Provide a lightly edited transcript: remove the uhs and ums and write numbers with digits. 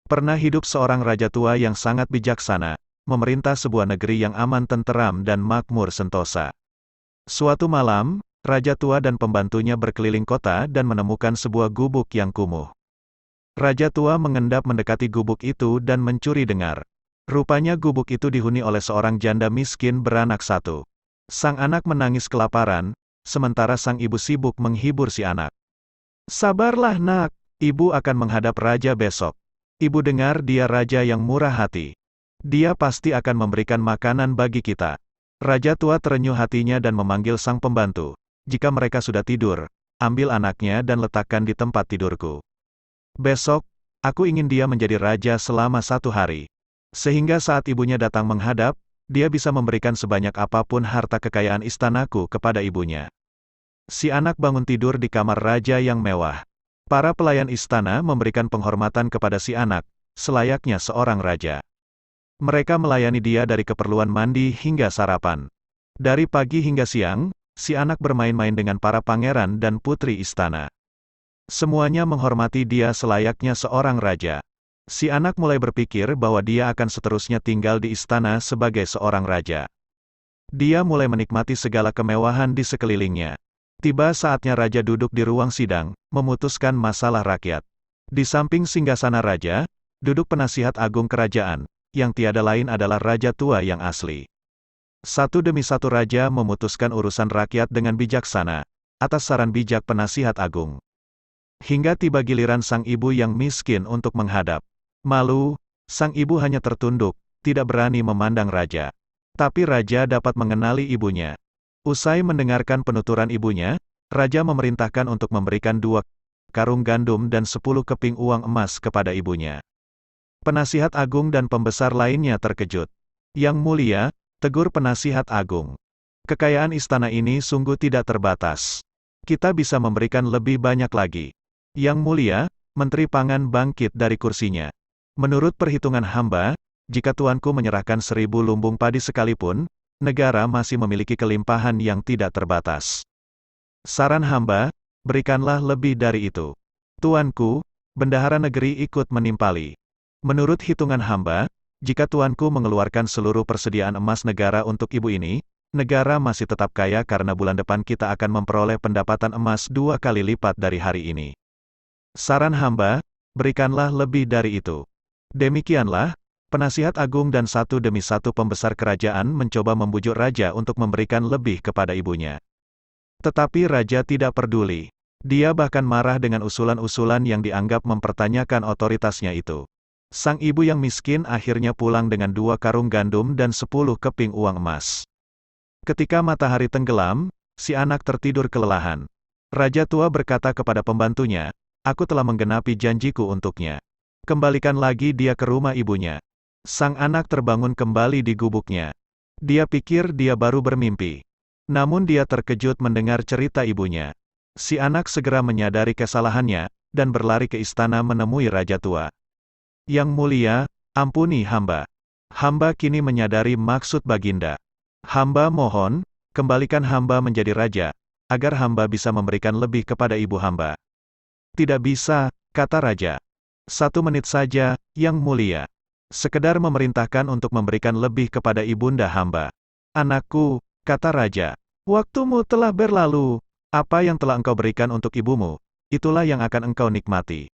Pernah hidup seorang raja tua yang sangat bijaksana, memerintah sebuah negeri yang aman tenteram dan makmur sentosa. Suatu malam, raja tua dan pembantunya berkeliling kota dan menemukan sebuah gubuk yang kumuh. Raja tua mengendap mendekati gubuk itu dan mencuri dengar. Rupanya gubuk itu dihuni oleh seorang janda miskin beranak satu. Sang anak menangis kelaparan, sementara sang ibu sibuk menghibur si anak. "Sabarlah nak, ibu akan menghadap raja besok. Ibu dengar dia raja yang murah hati. Dia pasti akan memberikan makanan bagi kita." Raja tua terenyuh hatinya dan memanggil sang pembantu. "Jika mereka sudah tidur, ambil anaknya dan letakkan di tempat tidurku. Besok, aku ingin dia menjadi raja selama 1 hari. Sehingga saat ibunya datang menghadap, dia bisa memberikan sebanyak apapun harta kekayaan istanaku kepada ibunya." Si anak bangun tidur di kamar raja yang mewah. Para pelayan istana memberikan penghormatan kepada si anak, selayaknya seorang raja. Mereka melayani dia dari keperluan mandi hingga sarapan. Dari pagi hingga siang, si anak bermain-main dengan para pangeran dan putri istana. Semuanya menghormati dia selayaknya seorang raja. Si anak mulai berpikir bahwa dia akan seterusnya tinggal di istana sebagai seorang raja. Dia mulai menikmati segala kemewahan di sekelilingnya. Tiba saatnya raja duduk di ruang sidang, memutuskan masalah rakyat. Di samping singgasana raja, duduk penasihat agung kerajaan, yang tiada lain adalah raja tua yang asli. Satu demi satu raja memutuskan urusan rakyat dengan bijaksana, atas saran bijak penasihat agung. Hingga tiba giliran sang ibu yang miskin untuk menghadap. Malu, sang ibu hanya tertunduk, tidak berani memandang raja. Tapi raja dapat mengenali ibunya. Usai mendengarkan penuturan ibunya, raja memerintahkan untuk memberikan 2 karung gandum dan 10 keping uang emas kepada ibunya. Penasihat agung dan pembesar lainnya terkejut. "Yang mulia," tegur penasihat agung, "kekayaan istana ini sungguh tidak terbatas. Kita bisa memberikan lebih banyak lagi." "Yang mulia," Menteri Pangan bangkit dari kursinya. "Menurut perhitungan hamba, jika tuanku menyerahkan 1000 lumbung padi sekalipun, negara masih memiliki kelimpahan yang tidak terbatas. Saran hamba, berikanlah lebih dari itu." "Tuanku," bendahara negeri ikut menimpali. "Menurut hitungan hamba, jika tuanku mengeluarkan seluruh persediaan emas negara untuk ibu ini, negara masih tetap kaya karena bulan depan kita akan memperoleh pendapatan emas 2 kali lipat dari hari ini. Saran hamba, berikanlah lebih dari itu." Demikianlah, penasihat agung dan satu demi satu pembesar kerajaan mencoba membujuk raja untuk memberikan lebih kepada ibunya. Tetapi raja tidak peduli. Dia bahkan marah dengan usulan-usulan yang dianggap mempertanyakan otoritasnya itu. Sang ibu yang miskin akhirnya pulang dengan 2 karung gandum dan 10 keping uang emas. Ketika matahari tenggelam, si anak tertidur kelelahan. Raja tua berkata kepada pembantunya, "Aku telah menggenapi janjiku untuknya. Kembalikan lagi dia ke rumah ibunya." Sang anak terbangun kembali di gubuknya. Dia pikir dia baru bermimpi. Namun dia terkejut mendengar cerita ibunya. Si anak segera menyadari kesalahannya, dan berlari ke istana menemui raja tua. "Yang mulia, ampuni hamba. Hamba kini menyadari maksud baginda. Hamba mohon, kembalikan hamba menjadi raja, agar hamba bisa memberikan lebih kepada ibu hamba." "Tidak bisa," kata raja. "1 menit saja, yang mulia. Sekedar memerintahkan untuk memberikan lebih kepada ibunda hamba." "Anakku," kata raja, "waktumu telah berlalu. Apa yang telah engkau berikan untuk ibumu, itulah yang akan engkau nikmati.